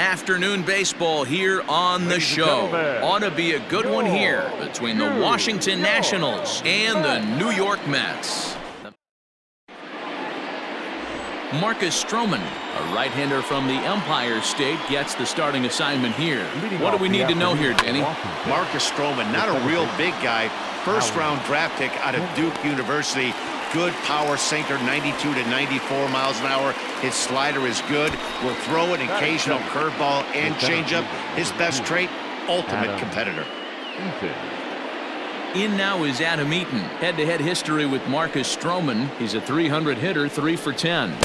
Afternoon baseball here on the show. Ought to be a good one here between the Washington Nationals and the New York Mets. Marcus Stroman, a right-hander from the Empire State, gets the starting assignment here. What do we need to know here, Danny? Marcus Stroman, not a real big guy. First-round draft pick out of Duke University. Good power sinker, 92 to 94 miles an hour. His slider is good. Will throw an occasional curveball and changeup. His best trait, ultimate competitor. In now is Adam Eaton. Head-to-head history with Marcus Stroman. He's a .300 hitter, 3 for 10.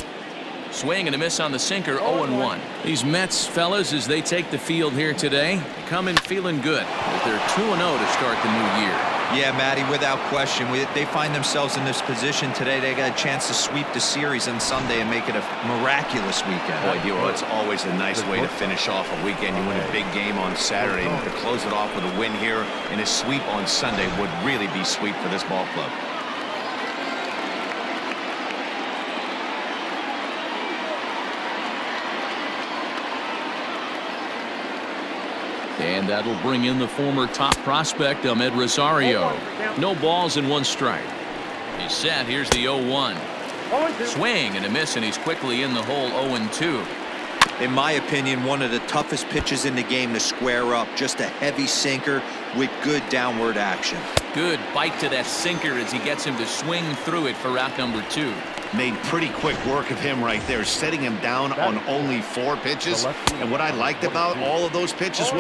Swing and a miss on the sinker, 0-1. These Mets, fellas, as they take the field here today, come in feeling good as they're 2-0 to start the new year. Yeah, Matty, without question. They find themselves in this position today. They got a chance to sweep the series on Sunday and make it a miraculous weekend. Boy, Dero, it's always a nice way to finish off a weekend. You win a big game on Saturday, and to close it off with a win here and a sweep on Sunday would really be sweet for this ball club. And that'll bring in the former top prospect, Ahmed Rosario. No balls and 1 strike. He's set. Here's the 0-1. Swing and a miss, and he's quickly in the hole, 0-2. In my opinion, one of the toughest pitches in the game to square up. Just a heavy sinker with good downward action. Good bite to that sinker as he gets him to swing through it for out number 2. Made pretty quick work of him right there, setting him down on only 4 pitches. And what I liked about all of those pitches,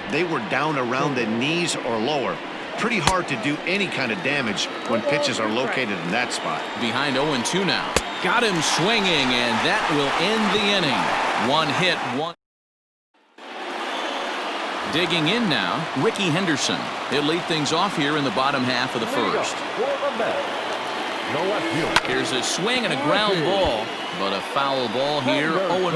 they were down around the knees or lower. Pretty hard to do any kind of damage when pitches are located in that spot. Behind 0-2 now. Got him swinging, and that will end the inning. 1 hit, 1. Digging in now, Ricky Henderson. He'll lead things off here in the bottom half of the first. Here's a swing and a ground ball, but a foul ball here, 0-1.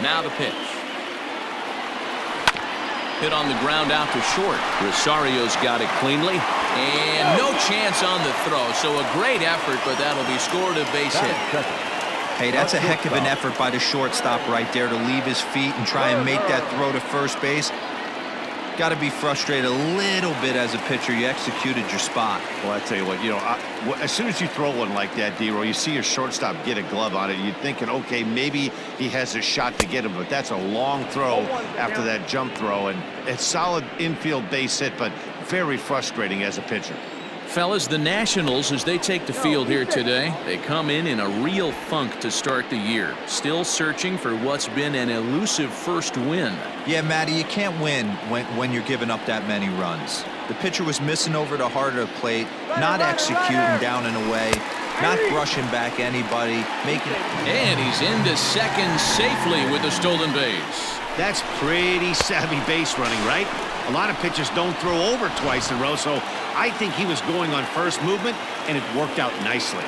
Now the pitch. Hit on the ground out to short. Rosario's got it cleanly, and no chance on the throw, so a great effort, but that'll be scored a base hit. Hey, that's a heck of an effort by the shortstop right there to leave his feet and try and make that throw to first base. Got to be frustrated a little bit as a pitcher. You executed your spot. Well, I tell you what, as soon as you throw one like that, Dero, you see your shortstop get a glove on it. You're thinking, okay, maybe he has a shot to get him, but that's a long throw after that jump throw, and it's solid infield base hit, but very frustrating as a pitcher. Fellas, the Nationals, as they take the field here today, they come in a real funk to start the year. Still searching for what's been an elusive first win. Yeah, Matty, you can't win when you're giving up that many runs. The pitcher was missing over the heart of the plate, not executing down and away, not brushing back anybody, And he's into second safely with the stolen base. That's pretty savvy base running, right? A lot of pitchers don't throw over twice in a row, so I think he was going on first movement, and it worked out nicely.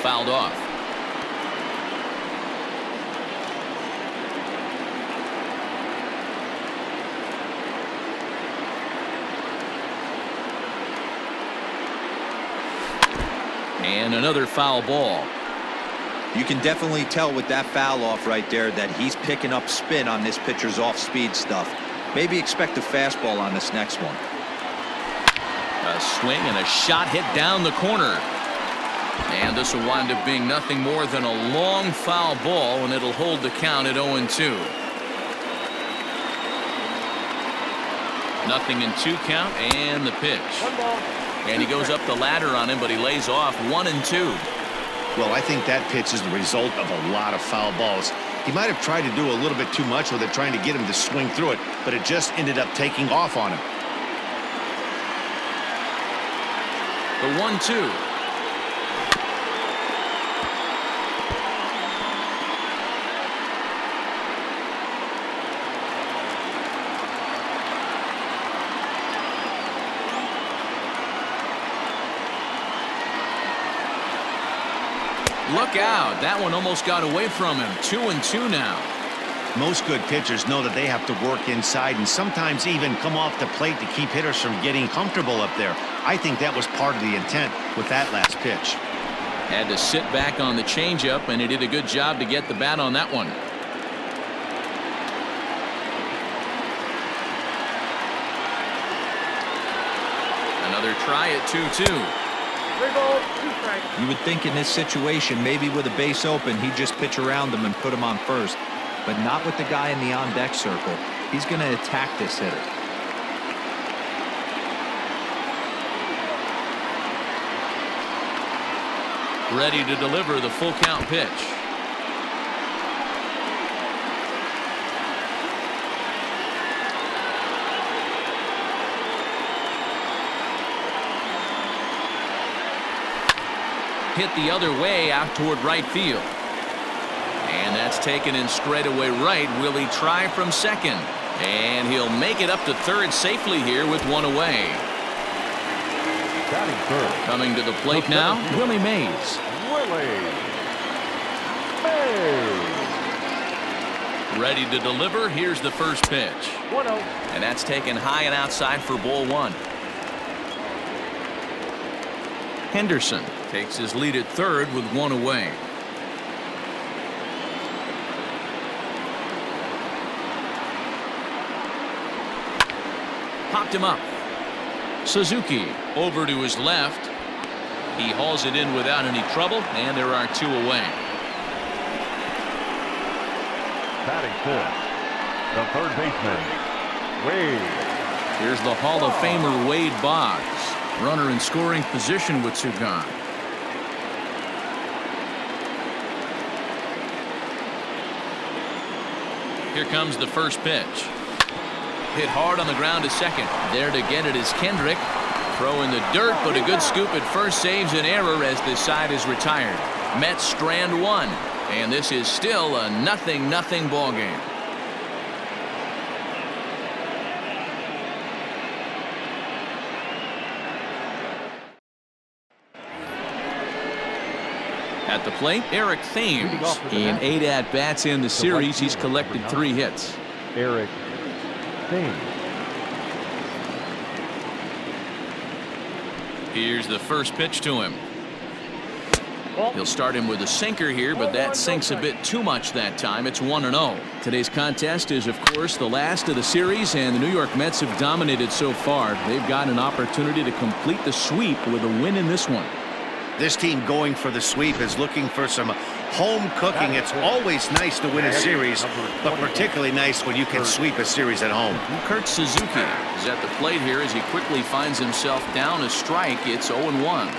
Fouled off. And another foul ball. You can definitely tell with that foul off right there that he's picking up spin on this pitcher's off-speed stuff. Maybe expect a fastball on this next one. A swing and a shot hit down the corner. And this will wind up being nothing more than a long foul ball, and it'll hold the count at 0-2. Nothing in 2 count, and the pitch. And he goes up the ladder on him, but he lays off 1-2. Well, I think that pitch is the result of a lot of foul balls. He might have tried to do a little bit too much with it, trying to get him to swing through it, but it just ended up taking off on him. The 1-2. Look out. That one almost got away from him. 2-2 now. Most good pitchers know that they have to work inside and sometimes even come off the plate to keep hitters from getting comfortable up there. I think that was part of the intent with that last pitch. Had to sit back on the changeup, and he did a good job to get the bat on that one. Another try at 2-2. You would think in this situation, maybe with a base open, he'd just pitch around him and put him on first. But not with the guy in the on-deck circle. He's going to attack this hitter. Ready to deliver the full count pitch. Hit the other way out toward right field. And that's taken in straightaway right. Will he try from second? And he'll make it up to third safely here with one away. Coming to the plate now, Willie Mays. Ready to deliver. Here's the first pitch. 1-0. And that's taken high and outside for ball one. Henderson takes his lead at third with one away. Popped him up. Suzuki over to his left. He hauls it in without any trouble, and there are two away. Batting fifth, the third baseman, Wade. Here's the Hall of Famer Wade Boggs. Runner in scoring position with two gone. Here comes the first pitch. Hit hard on the ground to second. There to get it is Kendrick. Throw in the dirt, but a good scoop at first saves an error as this side is retired. Mets strand one, and this is still a 0-0 ball game. At the plate, Eric Thames. In 8 at-bats in the series, he's collected 3 hits. Eric Thames. Here's the first pitch to him. He'll start him with a sinker here, but that sinks a bit too much that time. It's 1-0. Today's contest is, of course, the last of the series, and the New York Mets have dominated so far. They've got an opportunity to complete the sweep with a win in this one. This team going for the sweep is looking for some home cooking. It's always nice to win a series, but particularly nice when you can sweep a series at home. Kurt Suzuki is at the plate here as he quickly finds himself down a strike. It's 0-1.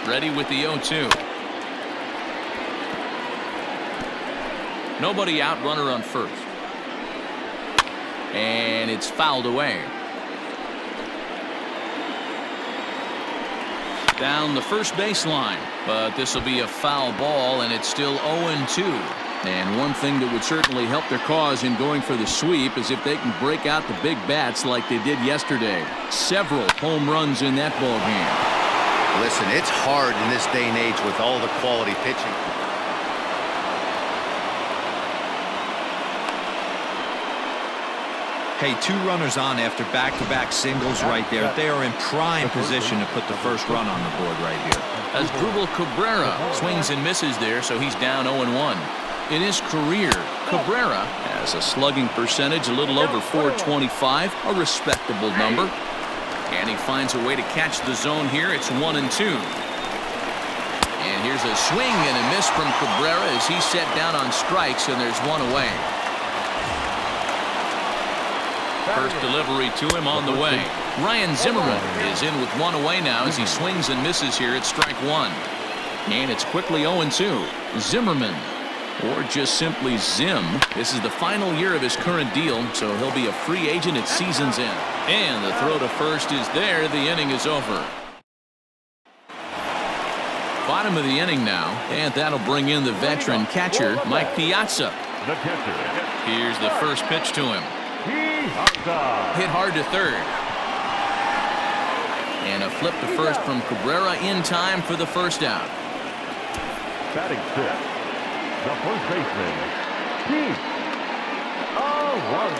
Ready with the 0-2. Nobody out, runner on first. And it's fouled away. Down the first baseline, but this will be a foul ball, and it's still 0-2. And one thing that would certainly help their cause in going for the sweep is if they can break out the big bats like they did yesterday. Several home runs in that ball game. Listen, it's hard in this day and age with all the quality pitching. Hey, 2 runners on after back-to-back singles right there. They are in prime position to put the first run on the board right here. As Drupal Cabrera swings and misses there, so he's down 0-1. In his career, Cabrera has a slugging percentage a little over .425, a respectable number. And he finds a way to catch the zone here. It's 1-2. And here's a swing and a miss from Cabrera as he's set down on strikes, and there's one away. First delivery to him on the way. Ryan Zimmerman is in with one away now as he swings and misses here at strike one. And it's quickly 0-2. Zimmerman, or just simply Zim. This is the final year of his current deal, so he'll be a free agent at season's end. And the throw to first is there. The inning is over. Bottom of the inning now, and that'll bring in the veteran catcher, Mike Piazza. The catcher. Here's the first pitch to him. Hit hard to third. And a flip to first from Cabrera in time for the first out. Batting fifth, the first baseman, Keith.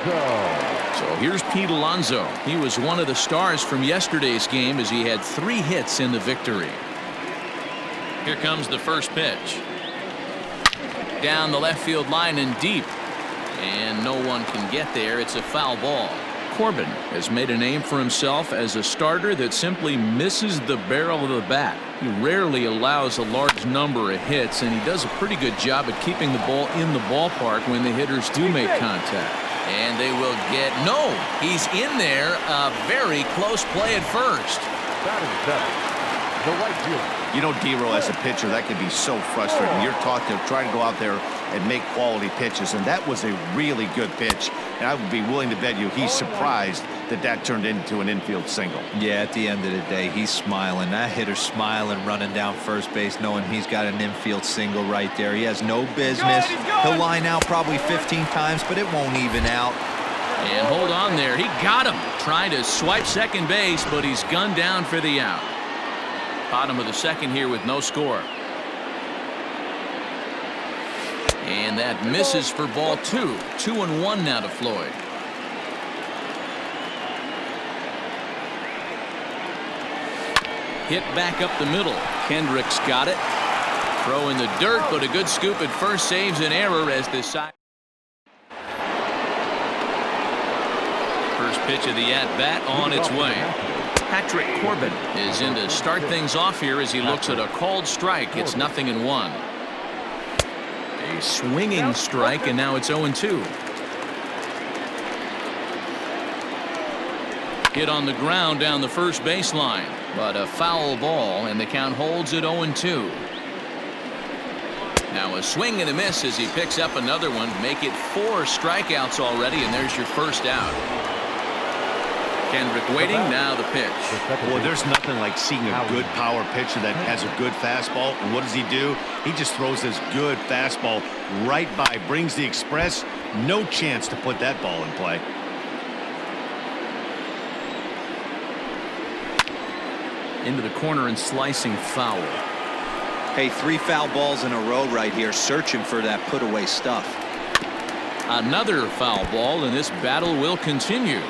Alonso. So here's Pete Alonso. He was one of the stars from yesterday's game as he had 3 hits in the victory. Here comes the first pitch. Down the left field line and deep. And no one can get there. It's a foul ball. Corbin has made a name for himself as a starter that simply misses the barrel of the bat. He rarely allows a large number of hits, and he does a pretty good job at keeping the ball in the ballpark when the hitters do make contact. And they will get, no, he's in there. A very close play at first. Batting 7. The right fielder. You know, D-Roll, as a pitcher, that can be so frustrating. You're taught to try to go out there and make quality pitches, and that was a really good pitch. And I would be willing to bet you he's surprised that that turned into an infield single. Yeah, at the end of the day, he's smiling. That hitter's smiling, running down first base, knowing he's got an infield single right there. He has no business. He'll line out probably 15 times, but it won't even out. And hold on there. He got him. Trying to swipe second base, but he's gunned down for the out. Bottom of the second here with no score. And that misses for ball 2. 2-1 now to Floyd. Hit back up the middle. Kendrick's got it. Throw in the dirt, but a good scoop at first saves an error as the side. First pitch of the at-bat on its way. Patrick Corbin is in to start things off here as he looks at a called strike. It's 0-1. A swinging strike, and now it's 0-2. Hit on the ground down the first baseline, but a foul ball, and the count holds at 0-2. Now a swing and a miss as he picks up another one. Make it 4 strikeouts already, and there's your first out. Kendrick waiting, now the pitch. Boy, there's nothing like seeing a good power pitcher that has a good fastball. And what does he do? He just throws this good fastball right by, brings the express. No chance to put that ball in play. Into the corner and slicing foul. Hey, 3 foul balls in a row right here, searching for that put-away stuff. Another foul ball, and this battle will continue.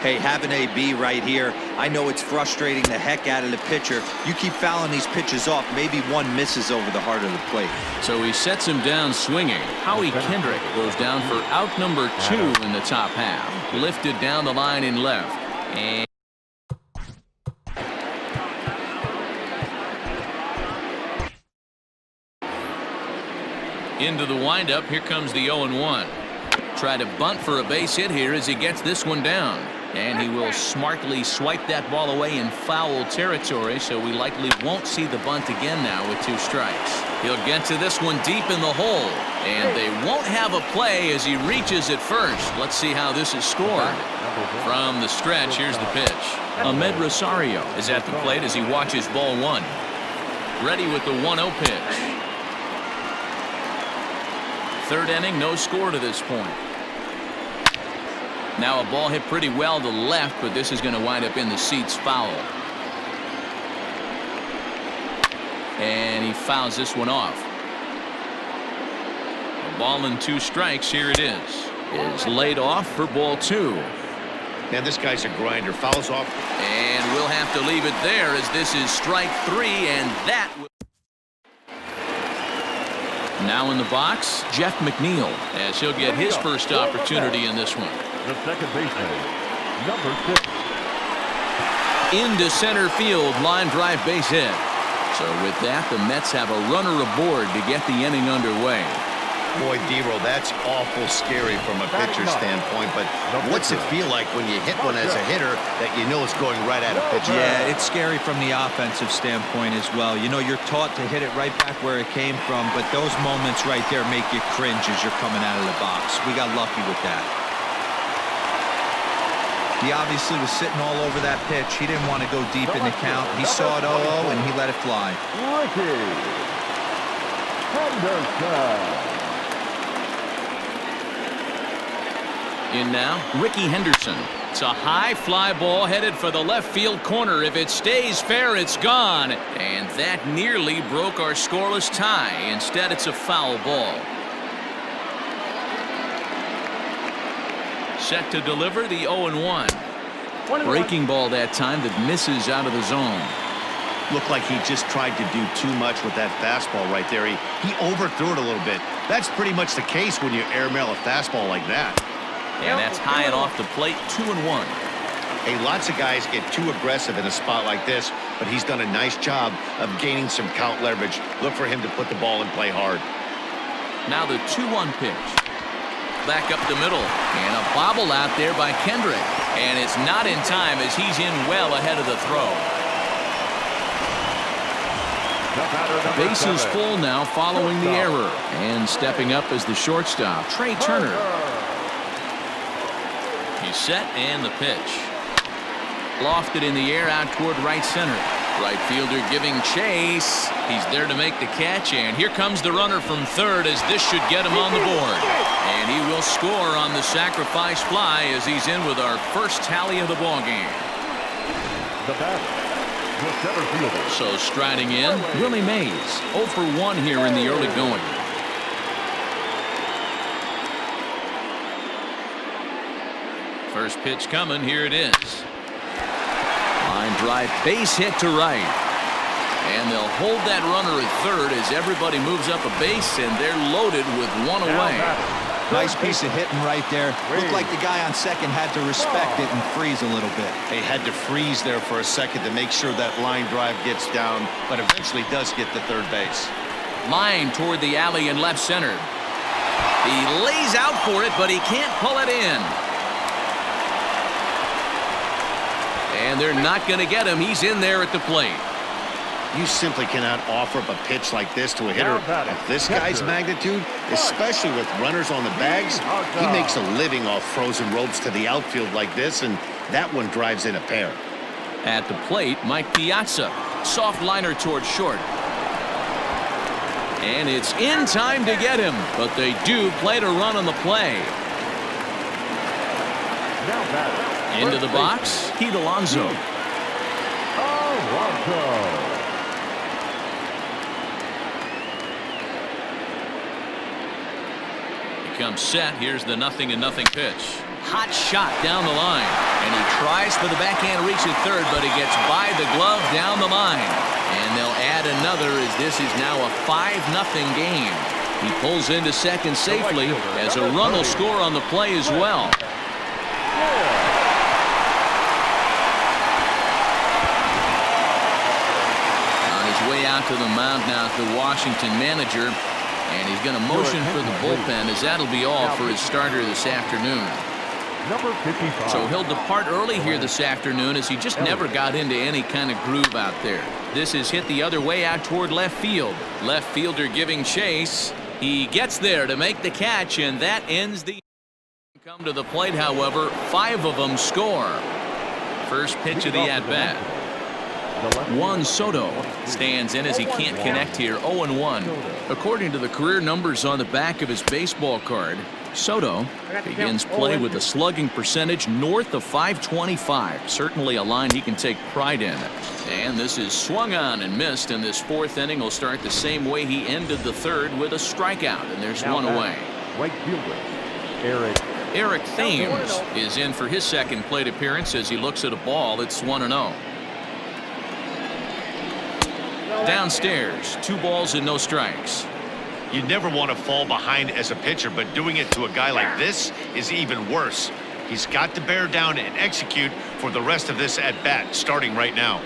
Hey, having AB right here, I know it's frustrating the heck out of the pitcher. You keep fouling these pitches off, maybe one misses over the heart of the plate. So he sets him down swinging. Howie Kendrick goes down for out number 2 in the top half. Lifted down the line in left. And into the windup, here comes the 0-1. Try to bunt for a base hit here as he gets this one down. And he will smartly swipe that ball away in foul territory, so we likely won't see the bunt again now with 2 strikes. He'll get to this one deep in the hole, and they won't have a play as he reaches at first. Let's see how this is scored. From the stretch, here's the pitch. Ahmed Rosario is at the plate as he watches ball 1. Ready with the 1-0 pitch. 3rd inning, no score to this point. Now a ball hit pretty well to left, but this is going to wind up in the seats foul. And he fouls this one off. A ball and 2 strikes. Here it is laid off for ball 2. Man, this guy's a grinder. Fouls off. And we'll have to leave it there as this is strike 3, and that will. Now in the box, Jeff McNeil, as he'll get his first opportunity in this one. The second baseman, number 6. Into center field, line drive base hit. So with that, the Mets have a runner aboard to get the inning underway. Boy, D-Roll, that's awful scary from a pitcher standpoint, but what's it feel like when you hit one as a hitter that you know is going right at a pitcher? Yeah, it's scary from the offensive standpoint as well. You know, you're taught to hit it right back where it came from, but those moments right there make you cringe as you're coming out of the box. We got lucky with that. He obviously was sitting all over that pitch. He didn't want to go deep in the count. He saw it 0-0 and he let it fly. Ricky Henderson. In now, Ricky Henderson. It's a high fly ball headed for the left field corner. If it stays fair, it's gone. And that nearly broke our scoreless tie. Instead, it's a foul ball. Set to deliver the 0-1. Breaking ball that time that misses out of the zone. Looked like he just tried to do too much with that fastball right there. He overthrew it a little bit. That's pretty much the case when you airmail a fastball like that. And that's high and off the plate, 2-1. Hey, lots of guys get too aggressive in a spot like this, but he's done a nice job of gaining some count leverage. Look for him to put the ball and play hard. Now the 2-1 pitch. Back up the middle, and a bobble out there by Kendrick. And it's not in time as he's in well ahead of the throw. Bases full now following the error. And stepping up as the shortstop, Trey Turner. He's set and the pitch. Lofted in the air out toward right center. Right fielder giving chase. He's there to make the catch, and here comes the runner from third as this should get him on the board. And he will score on the sacrifice fly as he's in with our first tally of the ball game. The batter, the center fielder. So striding in, Willie Mays, 0 for 1 here in the early going. First pitch coming, here it is. Line drive, base hit to right. And they'll hold that runner at third as everybody moves up a base, and they're loaded with one away. Nice piece of hitting right there. Looked like the guy on second had to respect it and freeze a little bit. They had to freeze there for a second to make sure that line drive gets down, but eventually does get to third base. Line toward the alley in left center. He lays out for it, but he can't pull it in. And they're not going to get him. He's in there at the plate. You simply cannot offer up a pitch like this to a hitter of this guy's magnitude, especially with runners on the bags. He makes a living off frozen ropes to the outfield like this, and that one drives in a pair. At the plate, Mike Piazza. Soft liner toward short. And it's in time to get him, but they do play to run on the play. Into the box, Pete Alonso. Comes set. Here's the 0-0 pitch. Hot shot down the line, and he tries for the backhand reach at third, but he gets by the glove down the line, and they'll add another as this is now a 5-0 game. He pulls into second safely as a run will score on the play as well. On his way out to the mound now, the Washington manager. And he's going to motion for the bullpen as that'll be all for his starter this afternoon. Number 55. So he'll depart early here this afternoon as he just never got into any kind of groove out there. This is hit the other way out toward left field. Left fielder giving chase. He gets there to make the catch, and that ends the come to the plate. However, 5 of them score. First pitch of the at-bat. Juan Soto stands in as he can't connect here. 0-1. According to the career numbers on the back of his baseball card, Soto begins play with a slugging percentage north of .525. Certainly a line he can take pride in. And this is swung on and missed, and this 4th inning will start the same way he ended the 3rd with a strikeout, and there's one away. Right fielder, Eric Thames is in for his second plate appearance as he looks at a ball. It's 1-0. Downstairs, 2 balls and no strikes. You never want to fall behind as a pitcher, but doing it to a guy like this is even worse. He's got to bear down and execute for the rest of this at-bat, starting right now.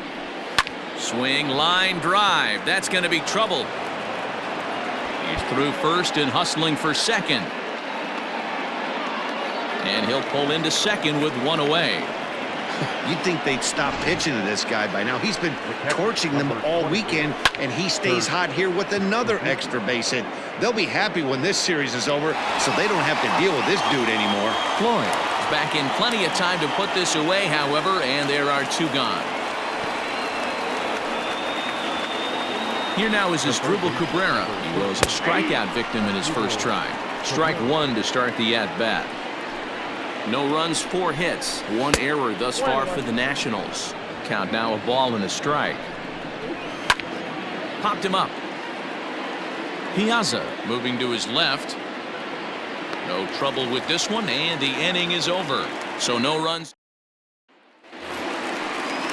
Swing, line drive. That's going to be trouble. He's through first and hustling for second. And he'll pull into second with 1 away. You'd think they'd stop pitching to this guy by now. He's been torching them all weekend, and he stays hot here with another extra base hit. They'll be happy when this series is over, so they don't have to deal with this dude anymore. Floyd is back in plenty of time to put this away, however, and there are 2 gone. Here now is Asdrubal Cabrera. He was a strikeout victim in his first try. Strike 1 to start the at-bat. No runs, 4 hits, 1 error thus far for the Nationals. Count now a ball and a strike. Popped him up. Piazza moving to his left. No trouble with this one, and the inning is over. So no runs.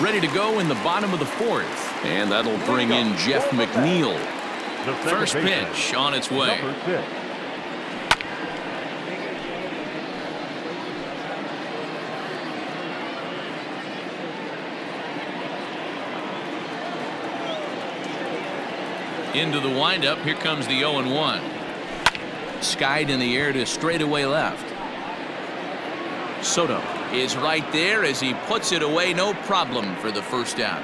Ready to go in the bottom of the fourth, and that'll bring in Jeff McNeil. First pitch on its way. Into the windup. Here comes the 0-1. Skied in the air to straightaway left. Soto is right there as he puts it away. No problem for the first out.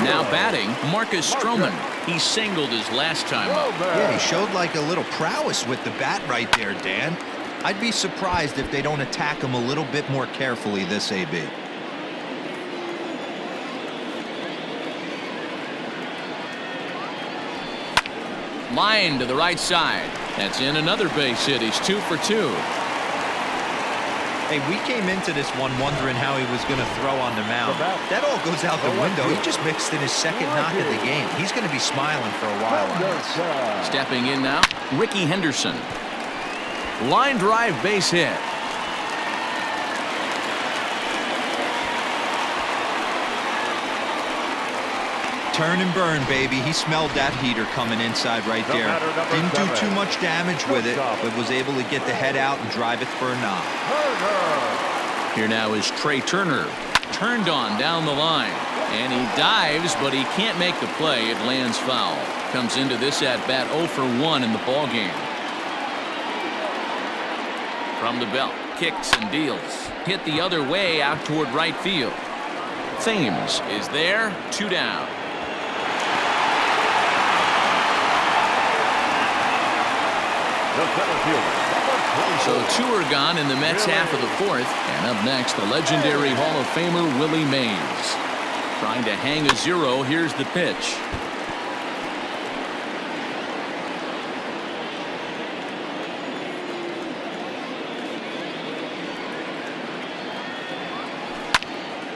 Now batting, Marcus Stroman. He singled his last time up. Yeah, he showed like a little prowess with the bat right there, Dan. I'd be surprised if they don't attack him a little bit more carefully this AB. Line to the right side. That's in another base hit. He's 2 for 2. Hey, we came into this one wondering how he was going to throw on the mound. That all goes out the window. He just mixed in his second knock of the game. He's going to be smiling for a while on this. Stepping in now, Ricky Henderson. Line drive base hit. Turn and burn, baby. He smelled that heater coming inside right there. Didn't do too much damage with it, but was able to get the head out and drive it for a knock. Here now is Trey Turner. Turned on down the line. And he dives, but he can't make the play. It lands foul. Comes into this at-bat 0 for 1 in the ballgame. From the belt. Kicks and deals. Hit the other way out toward right field. Thames is there. 2 down. So 2 are gone in the Mets half of the fourth. And up next, the legendary Hall of Famer Willie Mays. Trying to hang a 0. Here's the pitch.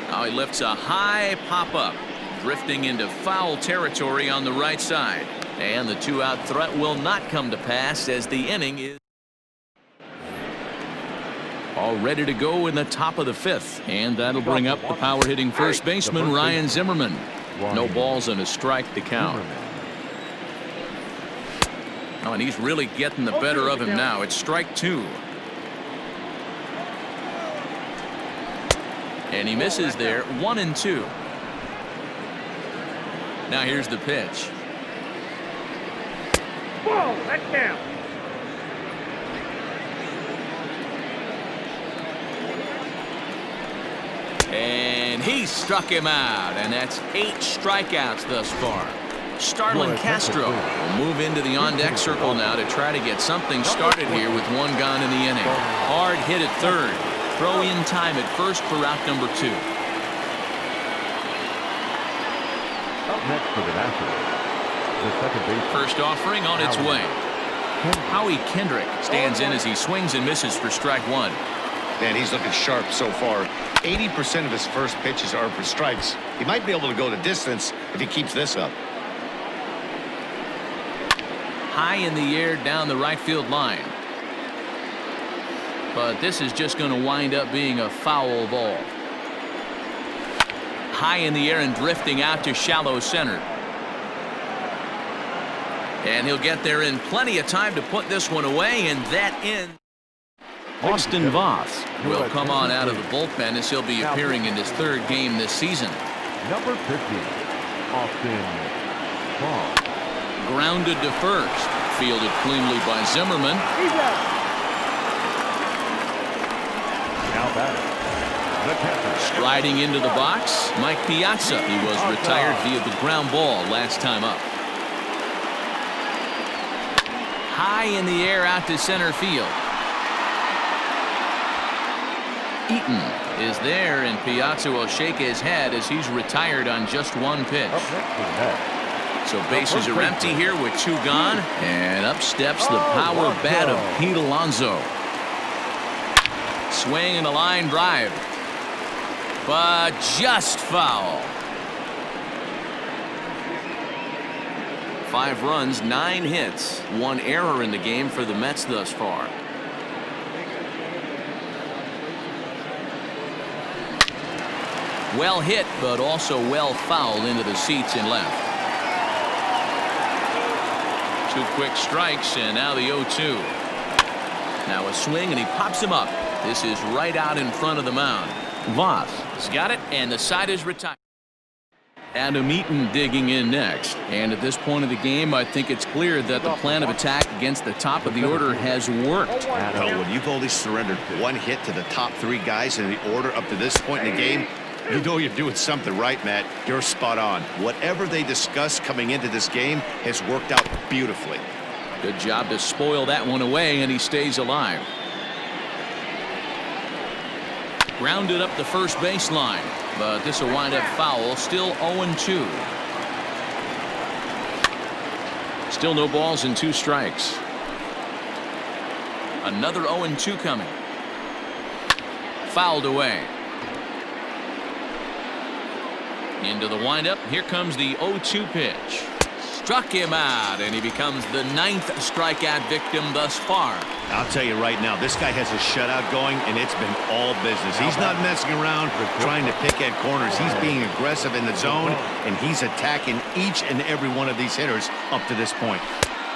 Now he lifts a high pop-up. Drifting into foul territory on the right side. And the 2-out threat will not come to pass as the inning is all ready to go in the top of the 5th. And that'll bring up the power-hitting first baseman Ryan Zimmerman. No balls and a strike to count. Oh, and he's really getting the better of him now. It's strike 2. And he misses there. 1-2. Now here's the pitch. Whoa, that's down. And he struck him out, and that's 8 strikeouts thus far. Starlin Castro will move into the on-deck circle now to try to get something started here with 1 gone in the inning. Hard hit at third. Throw in time at first for out number 2. Up next for the Nationals, the second base. First offering on its way. Howie Kendrick stands in as he swings and misses for strike 1. Man, he's looking sharp so far. 80% of his first pitches are for strikes. He might be able to go the distance if he keeps this up. High in the air down the right field line. But this is just going to wind up being a foul ball. High in the air and drifting out to shallow center. And he'll get there in plenty of time to put this one away, and that ends. Austin Voth will come on out of the bullpen as he'll be appearing in his 3rd game this season. Number 50, Austin Voth. Grounded to first. Fielded cleanly by Zimmerman. Now batting, the catcher. Striding into the box, Mike Piazza. He was retired via the ground ball last time up. High in the air out to center field. Eaton is there, and Piazza will shake his head as he's retired on just 1 pitch. Up next for the Mets. So bases are empty here with 2 gone, and up steps the power bat of Pete Alonso. Swing and a line drive, but just foul. 5 runs, 9 hits, 1 error in the game for the Mets thus far. Well hit, but also well fouled into the seats in left. 2 quick strikes, and now the 0-2. Now a swing, and he pops him up. This is right out in front of the mound. Voss has got it, and the side is retired. Adam Eaton digging in next. And at this point of the game, I think it's clear that the plan of attack against the top of the order has worked. Well, when you've only surrendered 1 hit to the top 3 guys in the order up to this point in the game, you know you're doing something right, Matt. You're spot on. Whatever they discussed coming into this game has worked out beautifully. Good job to spoil that one away, and he stays alive. Grounded up the first baseline, but this will wind up foul. Still 0-2. Still no balls and 2 strikes. Another 0-2 coming. Fouled away. Into the windup. Here comes the 0-2 pitch. Struck him out, and he becomes the 9th strikeout victim thus far. I'll tell you right now, this guy has a shutout going, and it's been all business. He's not messing around trying to pick at corners. He's being aggressive in the zone, and he's attacking each and every one of these hitters up to this point.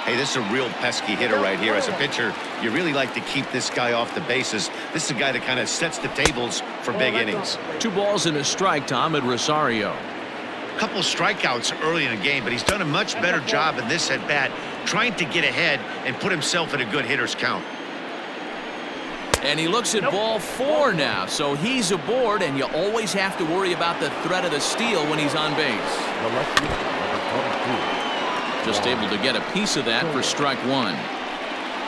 Hey, this is a real pesky hitter right here. As a pitcher, you really like to keep this guy off the bases. This is a guy that kind of sets the tables for big innings. 2 balls and a strike to Ahmed Rosario. Couple strikeouts early in the game, but he's done a much better job in this at bat, trying to get ahead and put himself in a good hitter's count. And he looks at ball 4 now, so he's aboard, and you always have to worry about the threat of the steal when he's on base. Just able to get a piece of that for strike 1.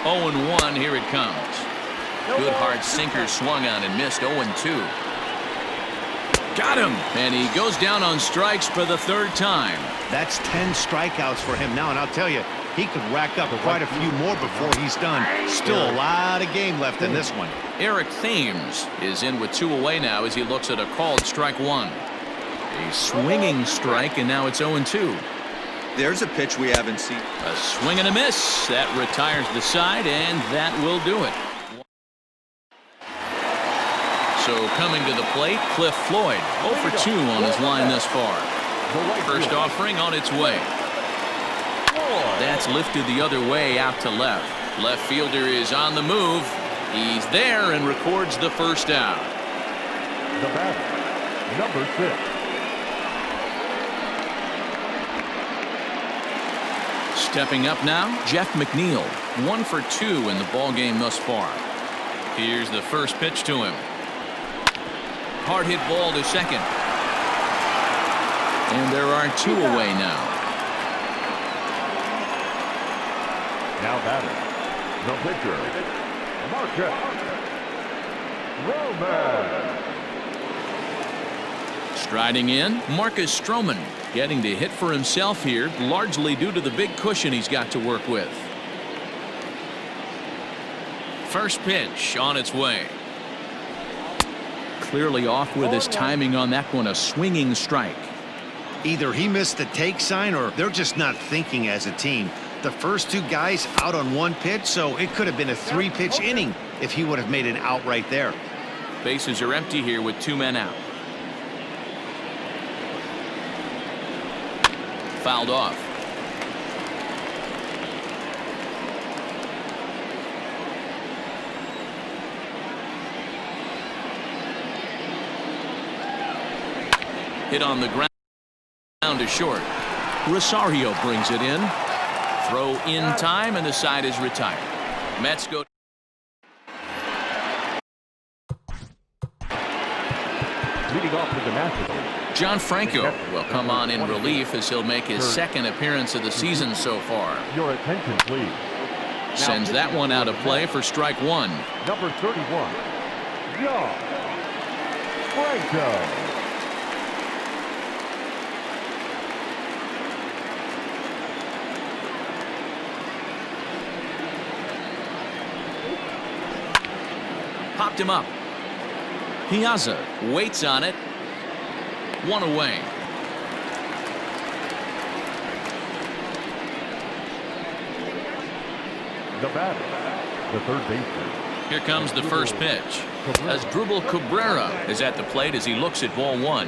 0-1, here it comes. Good hard sinker swung on and missed. 0-2. Got him, and he goes down on strikes for the 3rd time. That's 10 strikeouts for him now, and I'll tell you, he could rack up quite a few more before he's done. Still a lot of game left in this one. Eric Thames is in with 2 away now as he looks at a called strike 1. A swinging strike, and now it's 0-2. There's a pitch we haven't seen. A swing and a miss. That retires the side, and that will do it. So coming to the plate, Cliff Floyd, 0 for 2 on his line thus far. First offering on its way. That's lifted the other way out to left. Left fielder is on the move. He's there and records the first out. The batter, number 6. Stepping up now, Jeff McNeil, 1 for 2 in the ballgame thus far. Here's the first pitch to him. Hard hit ball to second. And there are 2 away now. Now batter, the pitcher, Marcus Stroman. Striding in, Marcus Stroman, getting to hit for himself here, largely due to the big cushion he's got to work with. First pitch on its way. Clearly off with his timing on that one, a swinging strike. Either he missed the take sign or they're just not thinking as a team. The first 2 guys out on 1 pitch, so it could have been a 3-pitch inning if he would have made an out right there. Bases are empty here with 2 men out. Fouled off. Hit on the ground to short. Rosario brings it in. Throw in time, and the side is retired. Mets go. Leading off with the Nationals, John Franco will come on in relief as he'll make his 2nd appearance of the season so far. your attention, please. Sends that one out of play for strike 1. Number 31, John Franco. Popped him up. Piazza waits on it. 1 away. The batter, the third baseman. Here comes the first pitch. As Drupal Cabrera is at the plate as he looks at ball one.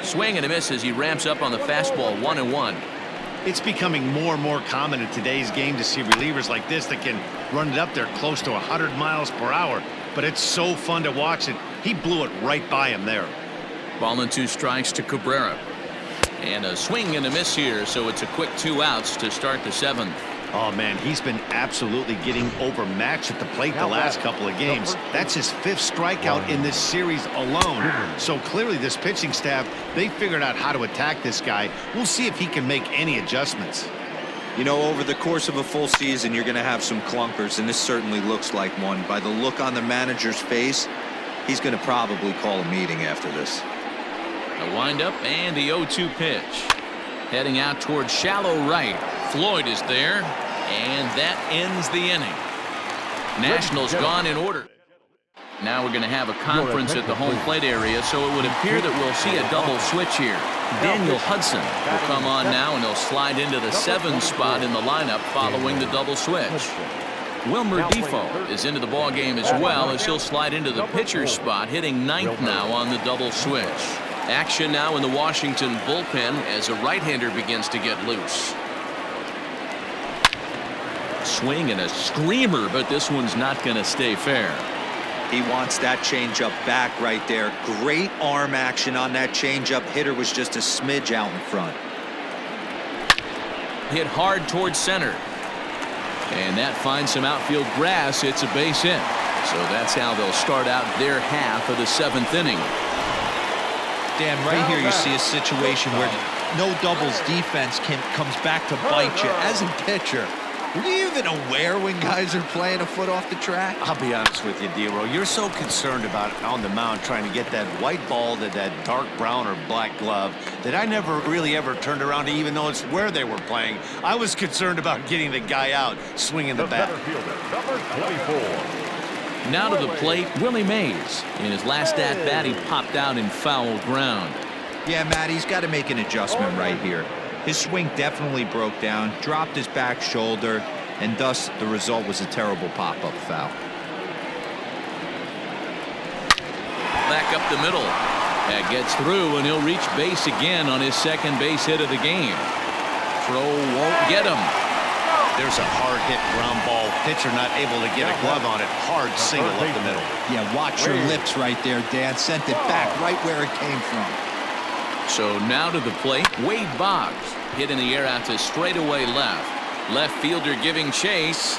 Swing and a miss as he ramps up on the fastball, 1-1. It's becoming more and more common in today's game to see relievers like this that can run it up there close to 100 miles per hour. But it's so fun to watch it. He blew it right by him there. Ball and 2 strikes to Cabrera. And a swing and a miss here, so it's a quick 2 outs to start the 7th. Oh, man, he's been absolutely getting overmatched at the plate the last couple of games. That's his 5th strikeout in this series alone. So clearly this pitching staff, they figured out how to attack this guy. We'll see if he can make any adjustments. You know, over the course of a full season, you're going to have some clunkers, and this certainly looks like one. By the look on the manager's face, he's going to probably call a meeting after this. A windup and the 0-2 pitch. Heading out towards shallow right. Floyd is there, and that ends the inning. Nationals gone in order. Now we're going to have a conference at the home plate area, so it would appear that we'll see a double switch here. Daniel Hudson will come on now, and he'll slide into the 7 spot in the lineup following the double switch. Wilmer Defoe is into the ball game as well, as he'll slide into the pitcher spot, hitting 9th now on the double switch. Action now in the Washington bullpen as a right-hander begins to get loose. Swing and a screamer, but this one's not going to stay fair. He wants that changeup back right there. Great arm action on that changeup. Hitter was just a smidge out in front. Hit hard towards center. And that finds some outfield grass. It's a base hit. So that's how they'll start out their half of the 7th inning. Dan, right here you see a situation where no doubles defense comes back to bite you. As a pitcher, were you even aware when guys are playing a foot off the track? I'll be honest with you, D-Row. You're so concerned about on the mound trying to get that white ball to that dark brown or black glove that I never really ever turned around to even notice where they were playing. I was concerned about getting the guy out swinging the bat. Number 24. Now to the plate, Willie Mays. In his last at-bat, he popped out in foul ground. Yeah, Matt, he's got to make an adjustment right here. His swing definitely broke down, dropped his back shoulder, and thus the result was a terrible pop-up foul. Back up the middle. That gets through, and he'll reach base again on his 2nd base hit of the game. Throw won't get him. There's a hard hit ground ball. Pitcher not able to get a glove on it. Hard single up the middle. Yeah, watch your lips right there, Dan. Sent it back right where it came from. So now to the plate, Wade Boggs. Hit in the air out to straightaway left. Left fielder giving chase.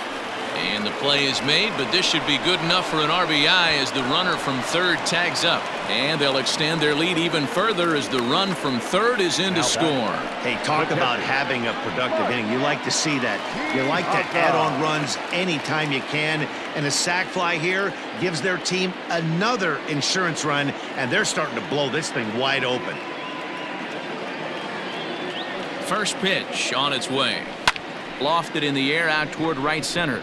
And the play is made, but this should be good enough for an RBI as the runner from 3rd tags up. And they'll extend their lead even further as the run from 3rd is in to score. Hey, talk about having a productive inning. You like to see that. You like to add on runs anytime you can. And a sac fly here gives their team another insurance run, and they're starting to blow this thing wide open. First pitch on its way. Lofted in the air out toward right center.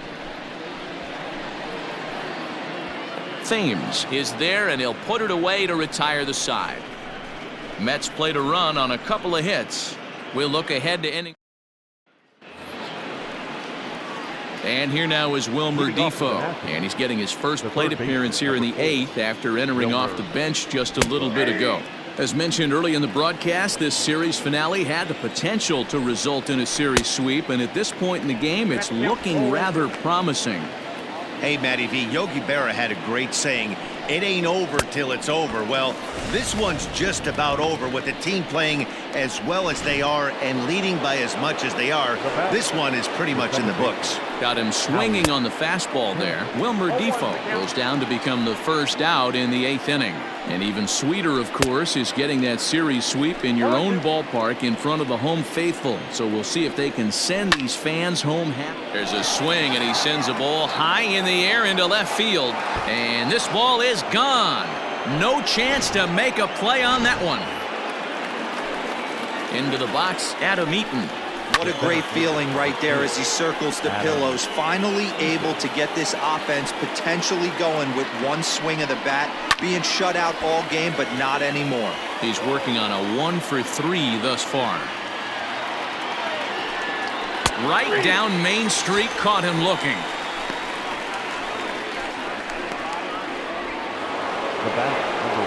Thames is there, and he'll put it away to retire the side. Mets played a run on a couple of hits. We'll look ahead to inning. And here now is Wilmer Defoe, and he's getting his first plate appearance here in the 8th after entering off the bench just a little bit ago. As mentioned early in the broadcast, this series finale had the potential to result in a series sweep, and at this point in the game, it's looking rather promising. Hey, Matty V, Yogi Berra had a great saying, it ain't over till it's over. Well, this one's just about over with the team playing as well as they are and leading by as much as they are. This one is pretty much in the books. Got him swinging on the fastball there. Wilmer Defoe goes down to become the first out in the 8th inning. And even sweeter, of course, is getting that series sweep in your own ballpark in front of the home faithful. So we'll see if they can send these fans home happy. There's a swing, and he sends a ball high in the air into left field. And this ball is gone. No chance to make a play on that one. Into the box, Adam Eaton. What a great feeling right there as he circles the pillows. Finally able to get this offense potentially going with one swing of the bat. Being shut out all game, but not anymore. He's working on a 1 for 3 thus far. Right down Main Street, caught him looking. The bat, number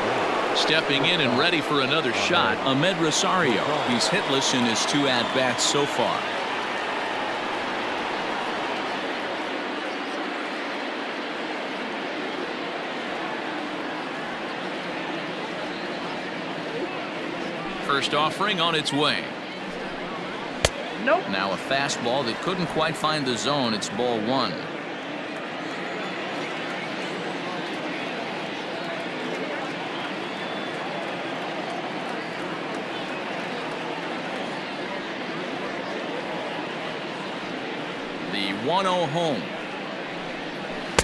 1. Stepping in and ready for another shot, Ahmed Rosario. He's hitless in his 2 at-bats so far. First offering on its way. Nope. Now a fastball that couldn't quite find the zone. It's ball 1. The 1-0 home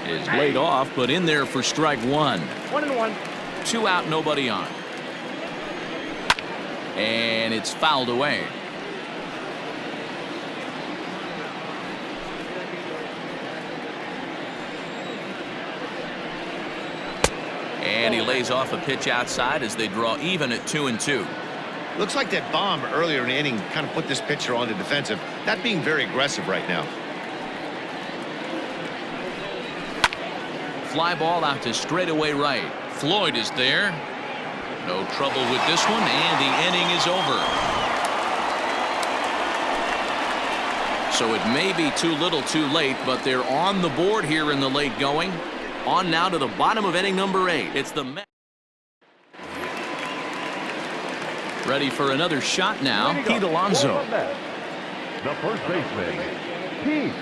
is laid off, but in there for strike 1. 1-1. 2 out, nobody on. And it's fouled away. And he lays off a pitch outside as they draw even at 2-2. Looks like that bomb earlier in the inning kind of put this pitcher on the defensive. Not being very aggressive right now. Fly ball out to straightaway right. Floyd is there. No trouble with this one, and the inning is over. So it may be too little too late, but they're on the board here in the late going. On now to the bottom of inning number 8. It's the Mets. Ready for another shot now. Pete Alonso. The first baseman, Pete.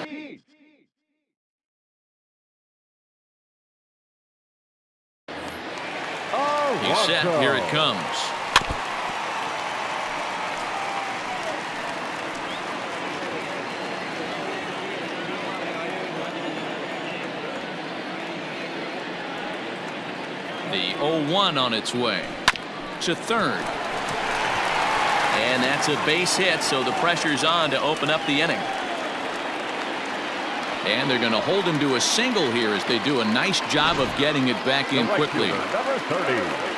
He's set. Here it comes. The 0-1 on its way to third. And that's a base hit, so the pressure's on to open up the inning. And they're going to hold him to a single here as they do a nice job of getting it back in quickly. Number 30.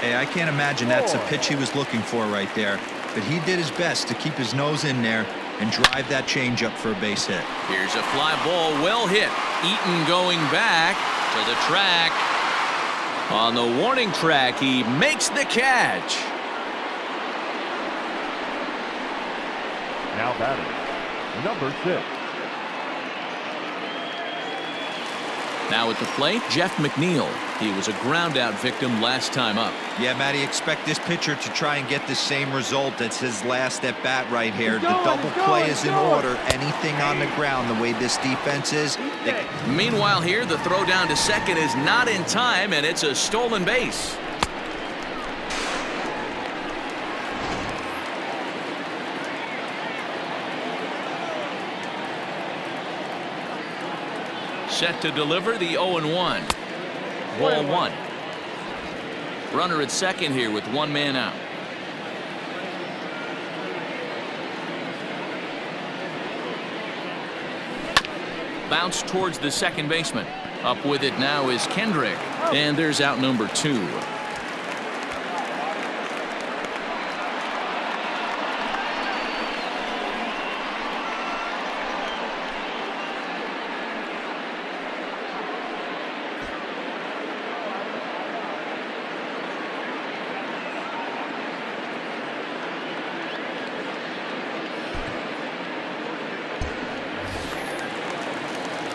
Hey, I can't imagine that's the pitch he was looking for right there. But he did his best to keep his nose in there and drive that changeup for a base hit. Here's a fly ball, well hit. Eaton going back to the track. On the warning track, he makes the catch. Now batting, number 6. Now at the plate, Jeff McNeil. He was a ground out victim last time up. Yeah, Matty, expect this pitcher to try and get the same result as his last at bat right here. The double play is in order. Anything on the ground, the way this defense is. Meanwhile here, the throw down to second is not in time, and it's a stolen base. Set to deliver the 0-1. Ball 1. Runner at second here with 1 man out. Bounce towards the second baseman. Up with it now is Kendrick. And there's out number 2.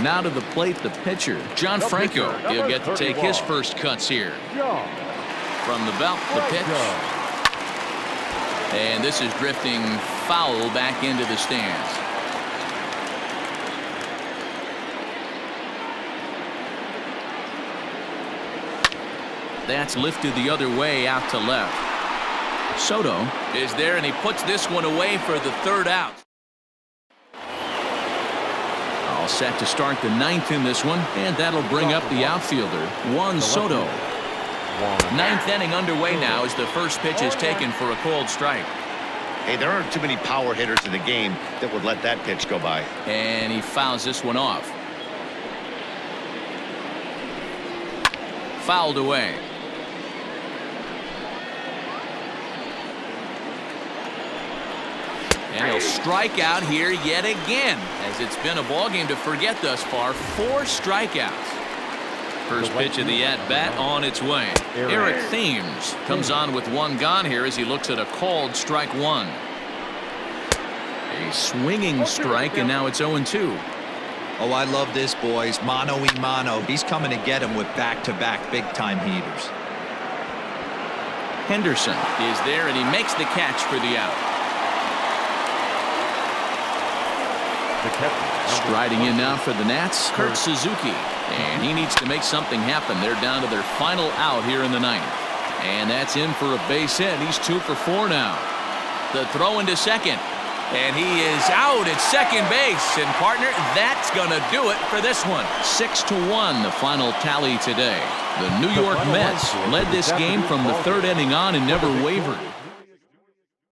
Now to the plate, the pitcher, John Franco. He'll get to take his first cuts here. From the belt, the pitch. And this is drifting foul back into the stands. That's lifted the other way out to left. Soto is there, and he puts this one away for the 3rd out. Set to start the 9th in this one, and that'll bring up the outfielder, Juan Soto. 9th inning underway now as the first pitch is taken for a called strike. Hey, there aren't too many power hitters in the game that would let that pitch go by. And he fouls this one off. Fouled away. And he'll strike out here yet again, as it's been a ball game to forget thus far. 4 strikeouts. First pitch of the at-bat on its way. Eric Thames comes on with 1 gone here as he looks at a called strike 1. A swinging strike, and now it's 0-2. Oh, I love this, boys. Mano-y-mano. He's coming to get him with back-to-back big-time heaters. Henderson is there, and he makes the catch for the out. Striding in now for the Nats, Kurt Suzuki. And he needs to make something happen. They're down to their final out here in the 9th. And that's in for a base hit. He's 2 for 4 now. The throw into second. And he is out at second base. And, partner, that's going to do it for this one. 6-1, the final tally today. The New York Mets led this game from the 3rd inning on and never wavered.